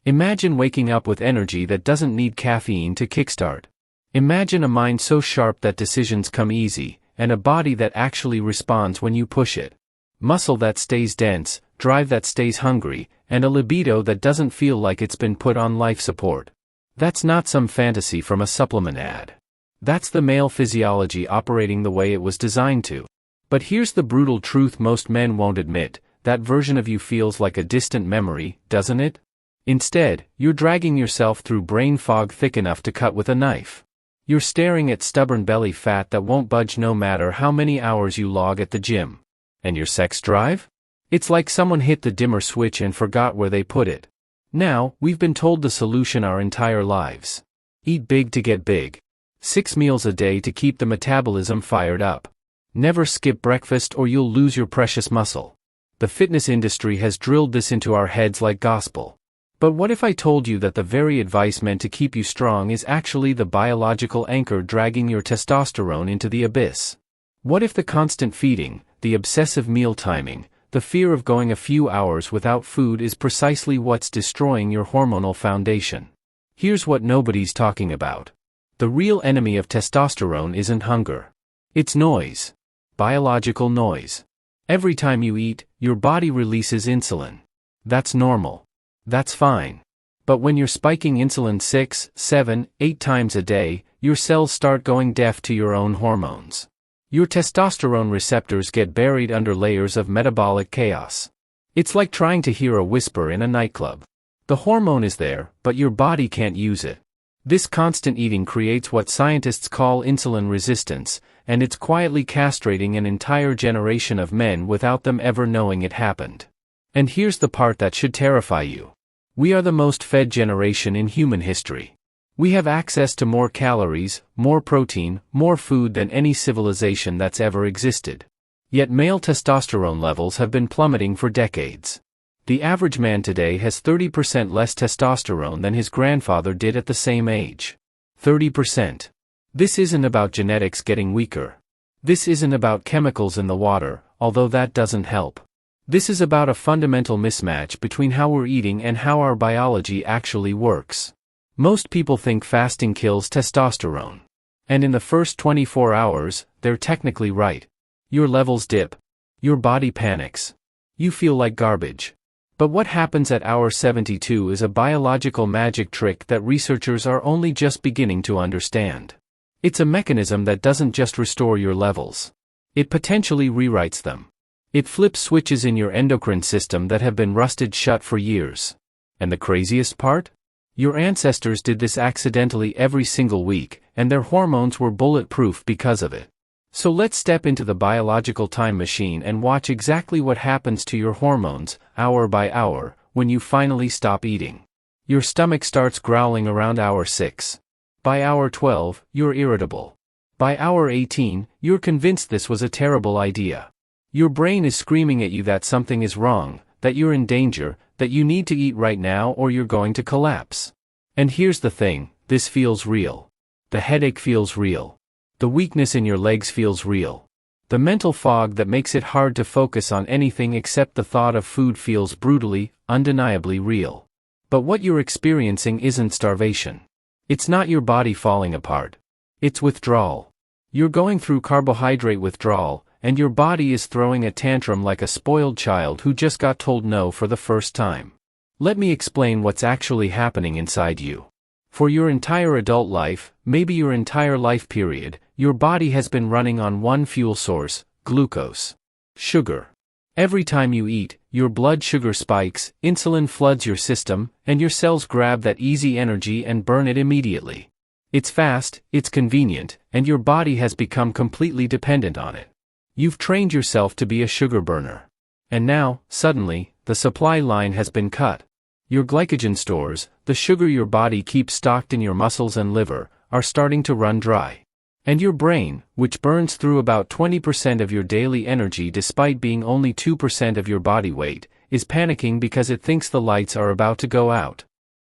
Imagine waking up with energy that doesn't need caffeine to kickstart. Imagine a mind so sharp that decisions come easy, and a body that actually responds when you push it. Muscle that stays dense, drive that stays hungry, and a libido that doesn't feel like it's been put on life support. That's not some fantasy from a supplement ad. That's the male physiology operating the way it was designed to. But here's the brutal truth most men won't admit: that version of you feels like a distant memory, doesn't it? Instead, you're dragging yourself through brain fog thick enough to cut with a knife. You're staring at stubborn belly fat that won't budge no matter how many hours you log at the gym. And your sex drive? It's like someone hit the dimmer switch and forgot where they put it. Now, we've been told the solution our entire lives. Eat big to get big. 6 meals a day to keep the metabolism fired up. Never skip breakfast or you'll lose your precious muscle. The fitness industry has drilled this into our heads like gospel. But what if I told you that the very advice meant to keep you strong is actually the biological anchor dragging your testosterone into the abyss? What if the constant feeding, the obsessive meal timing, the fear of going a few hours without food is precisely what's destroying your hormonal foundation? Here's what nobody's talking about. The real enemy of testosterone isn't hunger. It's noise. Biological noise. Every time you eat, your body releases insulin. That's normal. That's fine. But when you're spiking insulin 6, 7, 8 times a day, your cells start going deaf to your own hormones. Your testosterone receptors get buried under layers of metabolic chaos. It's like trying to hear a whisper in a nightclub. The hormone is there, but your body can't use it. This constant eating creates what scientists call insulin resistance, and it's quietly castrating an entire generation of men without them ever knowing it happened. And here's the part that should terrify you. We are the most fed generation in human history. We have access to more calories, more protein, more food than any civilization that's ever existed. Yet male testosterone levels have been plummeting for decades. The average man today has 30% less testosterone than his grandfather did at the same age. 30%. This isn't about genetics getting weaker. This isn't about chemicals in the water, although that doesn't help. This is about a fundamental mismatch between how we're eating and how our biology actually works. Most people think fasting kills testosterone. And in the first 24 hours, they're technically right. Your levels dip. Your body panics. You feel like garbage. But what happens at hour 72 is a biological magic trick that researchers are only just beginning to understand. It's a mechanism that doesn't just restore your levels. It potentially rewrites them. It flips switches in your endocrine system that have been rusted shut for years. And the craziest part? Your ancestors did this accidentally every single week, and their hormones were bulletproof because of it. So let's step into the biological time machine and watch exactly what happens to your hormones, hour by hour, when you finally stop eating. Your stomach starts growling around hour 6. By hour 12, you're irritable. By hour 18, you're convinced this was a terrible idea. Your brain is screaming at you that something is wrong, that you're in danger, that you need to eat right now or you're going to collapse. And here's the thing, this feels real. The headache feels real. The weakness in your legs feels real. The mental fog that makes it hard to focus on anything except the thought of food feels brutally, undeniably real. But what you're experiencing isn't starvation. It's not your body falling apart. It's withdrawal. You're going through carbohydrate withdrawal, and your body is throwing a tantrum like a spoiled child who just got told no for the first time. Let me explain what's actually happening inside you. For your entire adult life, maybe your entire life period, your body has been running on one fuel source, glucose. Sugar. Every time you eat, your blood sugar spikes, insulin floods your system, and your cells grab that easy energy and burn it immediately. It's fast, it's convenient, and your body has become completely dependent on it. You've trained yourself to be a sugar burner. And now, suddenly, the supply line has been cut. Your glycogen stores, the sugar your body keeps stocked in your muscles and liver, are starting to run dry. And your brain, which burns through about 20% of your daily energy despite being only 2% of your body weight, is panicking because it thinks the lights are about to go out.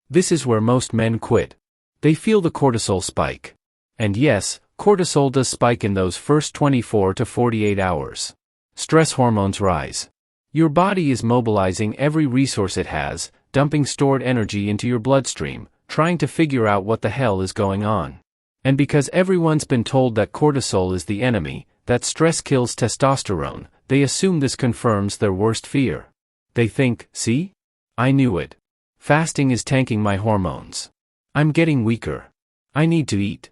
This is where most men quit. They feel the cortisol spike. And yes, cortisol does spike in those first 24 to 48 hours. Stress hormones rise. Your body is mobilizing every resource it has, dumping stored energy into your bloodstream, trying to figure out what the hell is going on. And because everyone's been told that cortisol is the enemy, that stress kills testosterone, they assume this confirms their worst fear. They think, see? I knew it. Fasting is tanking my hormones. I'm getting weaker. I need to eat.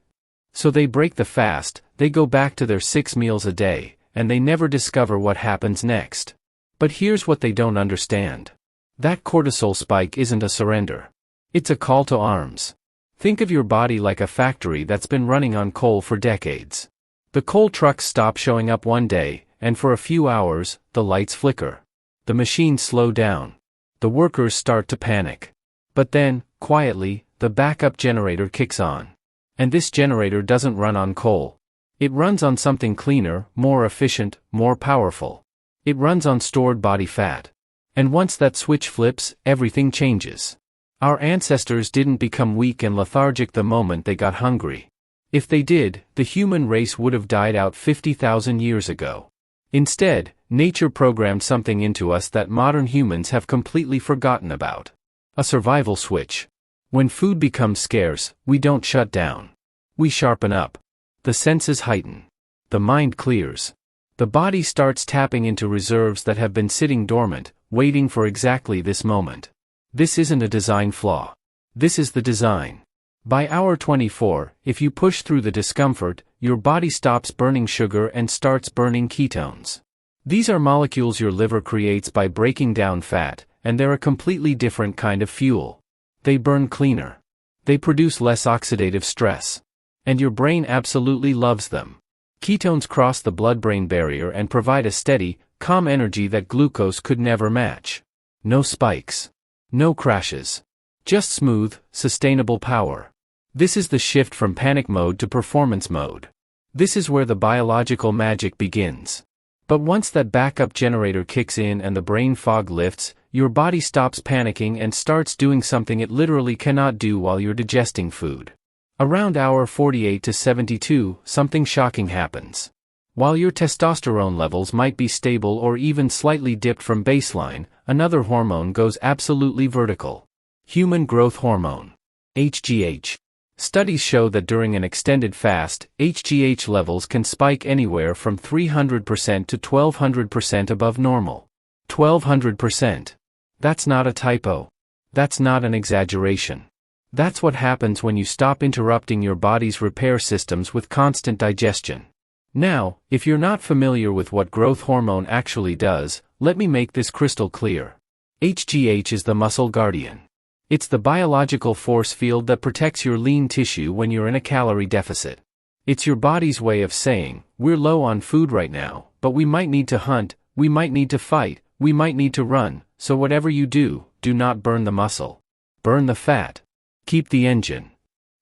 So they break the fast, they go back to their 6 meals a day, and they never discover what happens next. But here's what they don't understand. That cortisol spike isn't a surrender. It's a call to arms. Think of your body like a factory that's been running on coal for decades. The coal trucks stop showing up one day, and for a few hours, the lights flicker. The machines slow down. The workers start to panic. But then, quietly, the backup generator kicks on. And this generator doesn't run on coal. It runs on something cleaner, more efficient, more powerful. It runs on stored body fat. And once that switch flips, everything changes. Our ancestors didn't become weak and lethargic the moment they got hungry. If they did, the human race would have died out 50,000 years ago. Instead, nature programmed something into us that modern humans have completely forgotten about. A survival switch. When food becomes scarce, we don't shut down. We sharpen up. The senses heighten. The mind clears. The body starts tapping into reserves that have been sitting dormant, waiting for exactly this moment. This isn't a design flaw. This is the design. By hour 24, if you push through the discomfort, your body stops burning sugar and starts burning ketones. These are molecules your liver creates by breaking down fat, and they're a completely different kind of fuel. They burn cleaner. They produce less oxidative stress. And your brain absolutely loves them. Ketones cross the blood-brain barrier and provide a steady, calm energy that glucose could never match. No spikes. No crashes. Just smooth, sustainable power. This is the shift from panic mode to performance mode. This is where the biological magic begins. But once that backup generator kicks in and the brain fog lifts, your body stops panicking and starts doing something it literally cannot do while you're digesting food. Around hour 48 to 72, something shocking happens. While your testosterone levels might be stable or even slightly dipped from baseline, another hormone goes absolutely vertical. Human growth hormone. HGH. Studies show that during an extended fast, HGH levels can spike anywhere from 300% to 1200% above normal. 1200%. That's not a typo. That's not an exaggeration. That's what happens when you stop interrupting your body's repair systems with constant digestion. Now, if you're not familiar with what growth hormone actually does, let me make this crystal clear. HGH is the muscle guardian. It's the biological force field that protects your lean tissue when you're in a calorie deficit. It's your body's way of saying, we're low on food right now, but we might need to hunt, we might need to fight, we might need to run, so whatever you do, do not burn the muscle. Burn the fat. Keep the engine.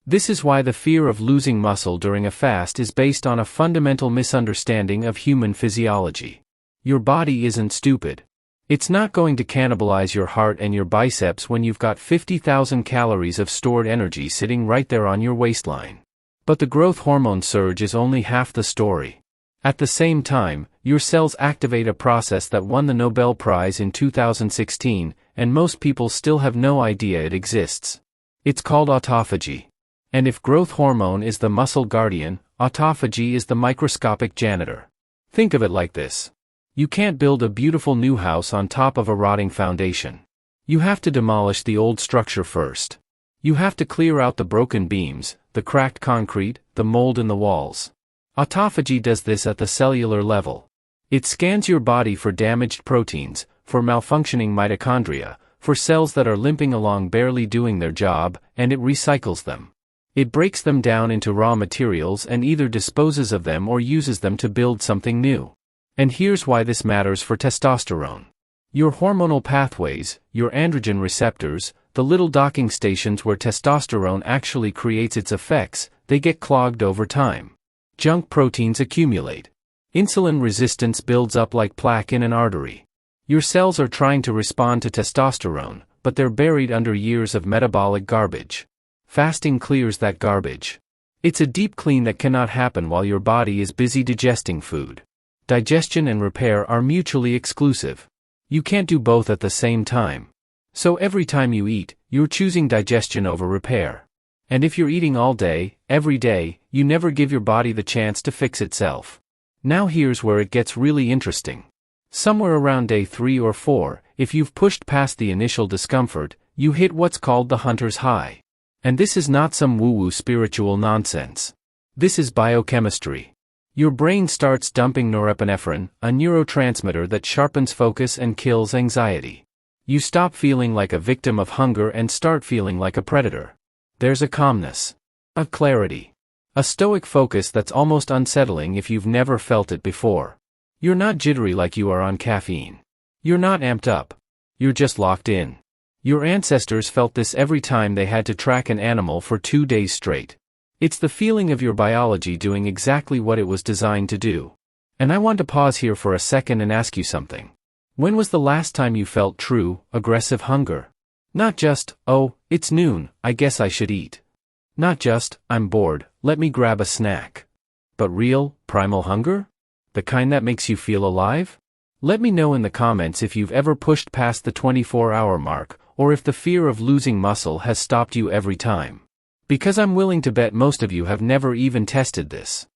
This is why the fear of losing muscle during a fast is based on a fundamental misunderstanding of human physiology. Your body isn't stupid. It's not going to cannibalize your heart and your biceps when you've got 50,000 calories of stored energy sitting right there on your waistline. But the growth hormone surge is only half the story. At the same time, your cells activate a process that won the Nobel Prize in 2016, and most people still have no idea it exists. It's called autophagy. And if growth hormone is the muscle guardian, autophagy is the microscopic janitor. Think of it like this. You can't build a beautiful new house on top of a rotting foundation. You have to demolish the old structure first. You have to clear out the broken beams, the cracked concrete, the mold in the walls. Autophagy does this at the cellular level. It scans your body for damaged proteins, for malfunctioning mitochondria, for cells that are limping along barely doing their job, and it recycles them. It breaks them down into raw materials and either disposes of them or uses them to build something new. And here's why this matters for testosterone. Your hormonal pathways, your androgen receptors, the little docking stations where testosterone actually creates its effects, they get clogged over time. Junk proteins accumulate. Insulin resistance builds up like plaque in an artery. Your cells are trying to respond to testosterone, but they're buried under years of metabolic garbage. Fasting clears that garbage. It's a deep clean that cannot happen while your body is busy digesting food. Digestion and repair are mutually exclusive. You can't do both at the same time. So every time you eat, you're choosing digestion over repair. And if you're eating all day, every day, you never give your body the chance to fix itself. Now here's where it gets really interesting. Somewhere around day 3 or 4, if you've pushed past the initial discomfort, you hit what's called the hunter's high. And this is not some woo-woo spiritual nonsense. This is biochemistry. Your brain starts dumping norepinephrine, a neurotransmitter that sharpens focus and kills anxiety. You stop feeling like a victim of hunger and start feeling like a predator. There's a calmness, a clarity, a stoic focus that's almost unsettling if you've never felt it before. You're not jittery like you are on caffeine. You're not amped up. You're just locked in. Your ancestors felt this every time they had to track an animal for 2 days straight. It's the feeling of your biology doing exactly what it was designed to do. And I want to pause here for a second and ask you something. When was the last time you felt true, aggressive hunger? Not just, oh, it's noon, I guess I should eat. Not just, I'm bored, let me grab a snack. But real, primal hunger? The kind that makes you feel alive? Let me know in the comments if you've ever pushed past the 24-hour mark, or if the fear of losing muscle has stopped you every time. Because I'm willing to bet most of you have never even tested this.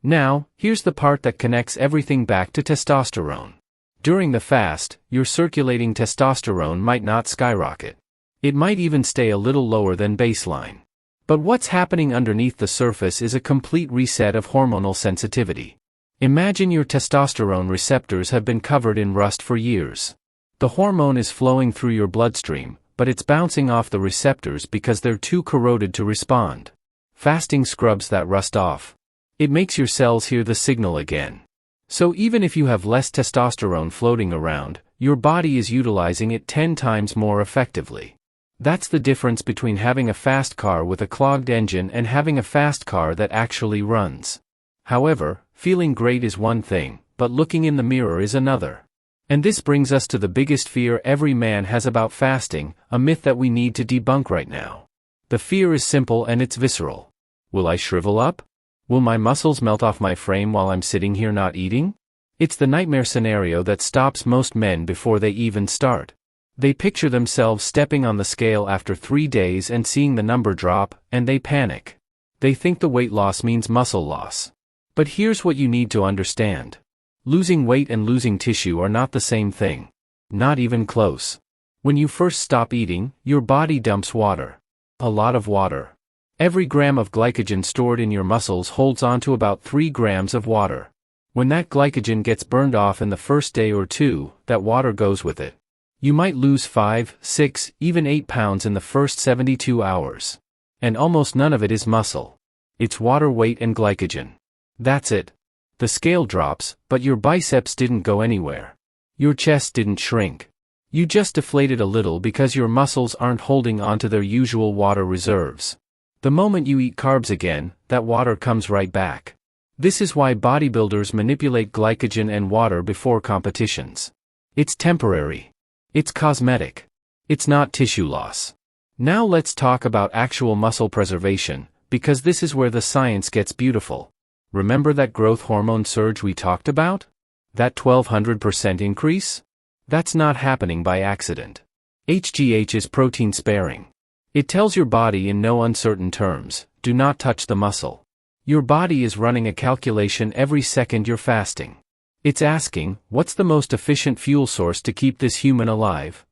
Now, here's the part that connects everything back to testosterone. During the fast, your circulating testosterone might not skyrocket. It might even stay a little lower than baseline. But what's happening underneath the surface is a complete reset of hormonal sensitivity. Imagine your testosterone receptors have been covered in rust for years. The hormone is flowing through your bloodstream, but it's bouncing off the receptors because they're too corroded to respond. Fasting scrubs that rust off. It makes your cells hear the signal again. So even if you have less testosterone floating around, your body is utilizing it 10 times more effectively. That's the difference between having a fast car with a clogged engine and having a fast car that actually runs. However, feeling great is one thing, but looking in the mirror is another. And this brings us to the biggest fear every man has about fasting, a myth that we need to debunk right now. The fear is simple and it's visceral. Will I shrivel up? Will my muscles melt off my frame while I'm sitting here not eating? It's the nightmare scenario that stops most men before they even start. They picture themselves stepping on the scale after 3 days and seeing the number drop, and they panic. They think the weight loss means muscle loss. But here's what you need to understand. Losing weight and losing tissue are not the same thing. Not even close. When you first stop eating, your body dumps water. A lot of water. Every gram of glycogen stored in your muscles holds on to about 3 grams of water. When that glycogen gets burned off in the first day or two, that water goes with it. You might lose 5, 6, even 8 pounds in the first 72 hours. And almost none of it is muscle. It's water weight and glycogen. That's it. The scale drops, but your biceps didn't go anywhere. Your chest didn't shrink. You just deflated a little because your muscles aren't holding onto their usual water reserves. The moment you eat carbs again, that water comes right back. This is why bodybuilders manipulate glycogen and water before competitions. It's temporary. It's cosmetic. It's not tissue loss. Now let's talk about actual muscle preservation, because this is where the science gets beautiful. Remember that growth hormone surge we talked about? That 1200% increase? That's not happening by accident. HGH is protein sparing. It tells your body in no uncertain terms, do not touch the muscle. Your body is running a calculation every second you're fasting. It's asking, what's the most efficient fuel source to keep this human alive?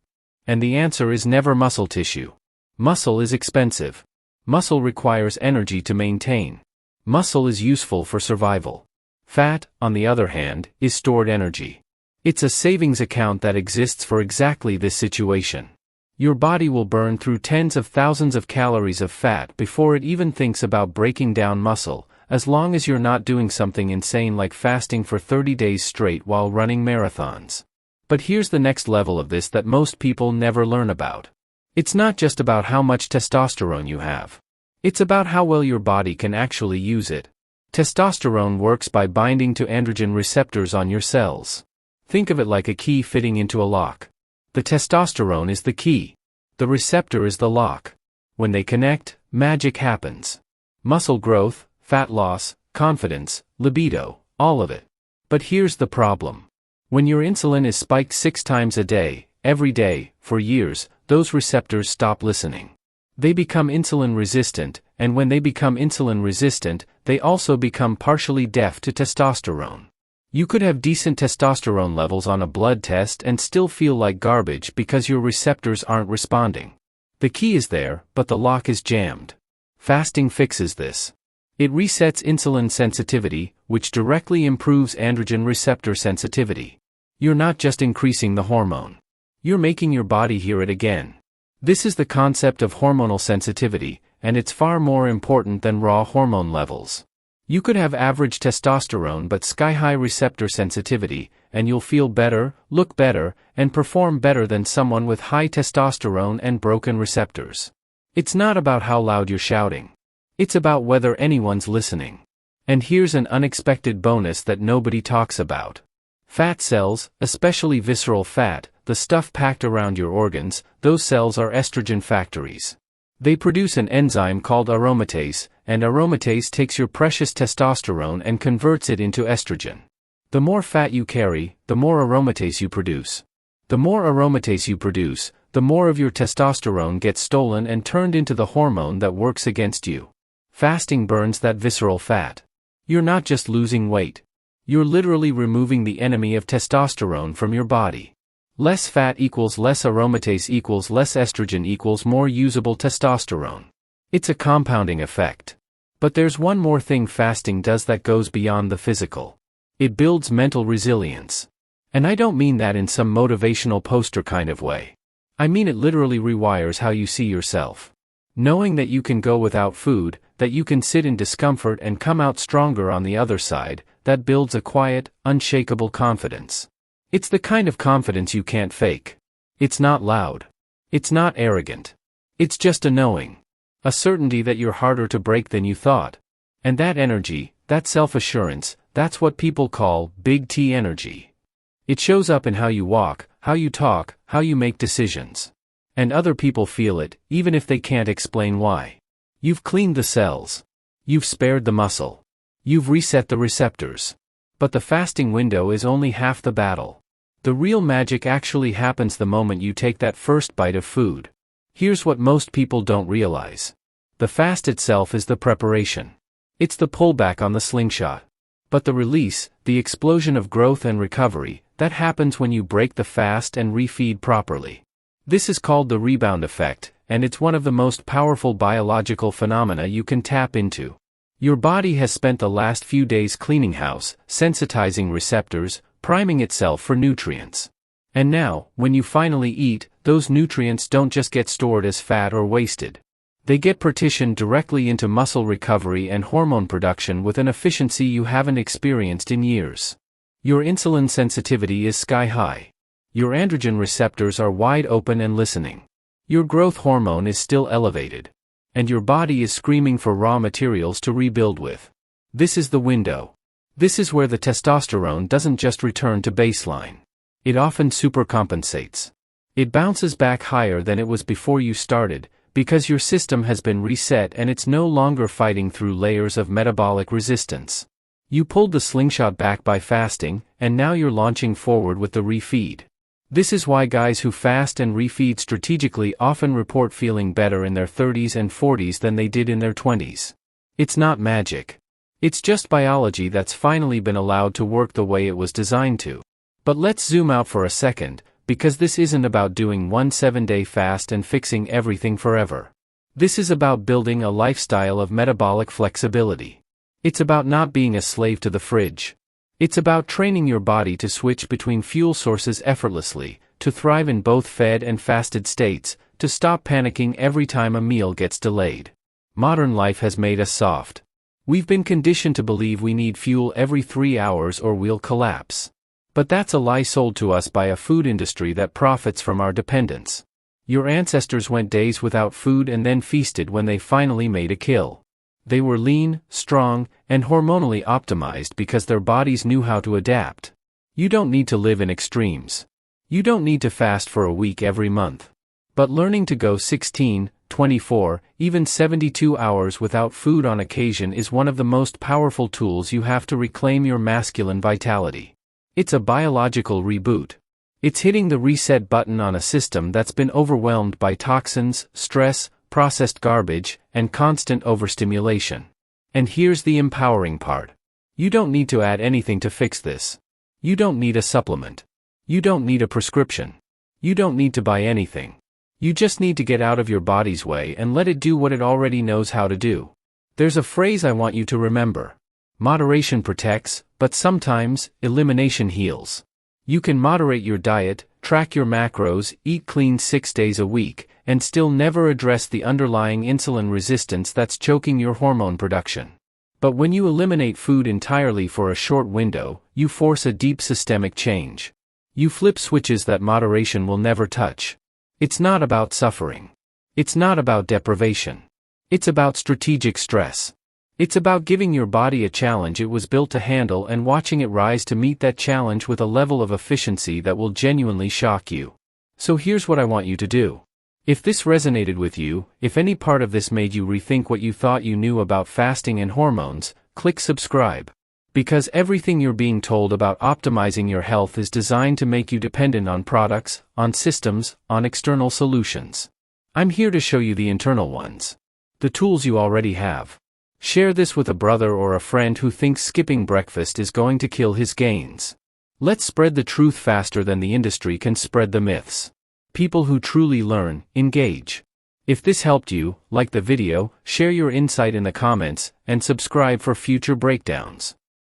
And the answer is never muscle tissue. Muscle is expensive. Muscle requires energy to maintain. Muscle is useful for survival. Fat, on the other hand, is stored energy. It's a savings account that exists for exactly this situation. Your body will burn through tens of thousands of calories of fat before it even thinks about breaking down muscle, as long as you're not doing something insane like fasting for 30 days straight while running marathons. But here's the next level of this that most people never learn about. It's not just about how much testosterone you have. It's about how well your body can actually use it. Testosterone works by binding to androgen receptors on your cells. Think of it like a key fitting into a lock. The testosterone is the key. The receptor is the lock. When they connect, magic happens. Muscle growth, fat loss, confidence, libido, all of it. But here's the problem. When your insulin is spiked 6 times a day, every day, for years, those receptors stop listening. They become insulin resistant, and when they become insulin resistant, they also become partially deaf to testosterone. You could have decent testosterone levels on a blood test and still feel like garbage because your receptors aren't responding. The key is there, but the lock is jammed. Fasting fixes this. It resets insulin sensitivity, which directly improves androgen receptor sensitivity. You're not just increasing the hormone. You're making your body hear it again. This is the concept of hormonal sensitivity, and it's far more important than raw hormone levels. You could have average testosterone but sky-high receptor sensitivity, and you'll feel better, look better, and perform better than someone with high testosterone and broken receptors. It's not about how loud you're shouting. It's about whether anyone's listening. And here's an unexpected bonus that nobody talks about. Fat cells, especially visceral fat, the stuff packed around your organs, those cells are estrogen factories. They produce an enzyme called aromatase, and aromatase takes your precious testosterone and converts it into estrogen. The more fat you carry, the more aromatase you produce. The more aromatase you produce, the more of your testosterone gets stolen and turned into the hormone that works against you. Fasting burns that visceral fat. You're not just losing weight. You're literally removing the enemy of testosterone from your body. Less fat equals less aromatase equals less estrogen equals more usable testosterone. It's a compounding effect. But there's one more thing fasting does that goes beyond the physical. It builds mental resilience. And I don't mean that in some motivational poster kind of way. I mean it literally rewires how you see yourself. Knowing that you can go without food, that you can sit in discomfort and come out stronger on the other side, that builds a quiet, unshakable confidence. It's the kind of confidence you can't fake. It's not loud. It's not arrogant. It's just a knowing. A certainty that you're harder to break than you thought. And that energy, that self-assurance, that's what people call big T energy. It shows up in how you walk, how you talk, how you make decisions. And other people feel it, even if they can't explain why. You've cleaned the cells. You've spared the muscle. You've reset the receptors. But the fasting window is only half the battle. The real magic actually happens the moment you take that first bite of food. Here's what most people don't realize. The fast itself is the preparation. It's the pullback on the slingshot. But the release, the explosion of growth and recovery, that happens when you break the fast and refeed properly. This is called the rebound effect, and it's one of the most powerful biological phenomena you can tap into. Your body has spent the last few days cleaning house, sensitizing receptors, priming itself for nutrients. And now, when you finally eat, those nutrients don't just get stored as fat or wasted. They get partitioned directly into muscle recovery and hormone production with an efficiency you haven't experienced in years. Your insulin sensitivity is sky high. Your androgen receptors are wide open and listening. Your growth hormone is still elevated. And your body is screaming for raw materials to rebuild with. This is the window. This is where the testosterone doesn't just return to baseline. It often supercompensates. It bounces back higher than it was before you started, because your system has been reset and it's no longer fighting through layers of metabolic resistance. You pulled the slingshot back by fasting, and now you're launching forward with the refeed. This is why guys who fast and refeed strategically often report feeling better in their 30s and 40s than they did in their 20s. It's not magic. It's just biology that's finally been allowed to work the way it was designed to. But let's zoom out for a second, because this isn't about doing one 7-day fast and fixing everything forever. This is about building a lifestyle of metabolic flexibility. It's about not being a slave to the fridge. It's about training your body to switch between fuel sources effortlessly, to thrive in both fed and fasted states, to stop panicking every time a meal gets delayed. Modern life has made us soft. We've been conditioned to believe we need fuel every 3 hours or we'll collapse. But that's a lie sold to us by a food industry that profits from our dependence. Your ancestors went days without food and then feasted when they finally made a kill. They were lean, strong, and hormonally optimized because their bodies knew how to adapt. You don't need to live in extremes. You don't need to fast for a week every month. But learning to go 16, 24, even 72 hours without food on occasion is one of the most powerful tools you have to reclaim your masculine vitality. It's a biological reboot. It's hitting the reset button on a system that's been overwhelmed by toxins, stress, processed garbage, and constant overstimulation. And here's the empowering part. You don't need to add anything to fix this. You don't need a supplement. You don't need a prescription. You don't need to buy anything. You just need to get out of your body's way and let it do what it already knows how to do. There's a phrase I want you to remember. Moderation protects, but sometimes, elimination heals. You can moderate your diet, track your macros, eat clean 6 days a week, and still never address the underlying insulin resistance that's choking your hormone production. But when you eliminate food entirely for a short window, you force a deep systemic change. You flip switches that moderation will never touch. It's not about suffering. It's not about deprivation. It's about strategic stress. It's about giving your body a challenge it was built to handle and watching it rise to meet that challenge with a level of efficiency that will genuinely shock you. So here's what I want you to do. If this resonated with you, if any part of this made you rethink what you thought you knew about fasting and hormones, click subscribe. Because everything you're being told about optimizing your health is designed to make you dependent on products, on systems, on external solutions. I'm here to show you the internal ones. The tools you already have. Share this with a brother or a friend who thinks skipping breakfast is going to kill his gains. Let's spread the truth faster than the industry can spread the myths. People who truly learn, engage. If this helped you, like the video, share your insight in the comments, and subscribe for future breakdowns.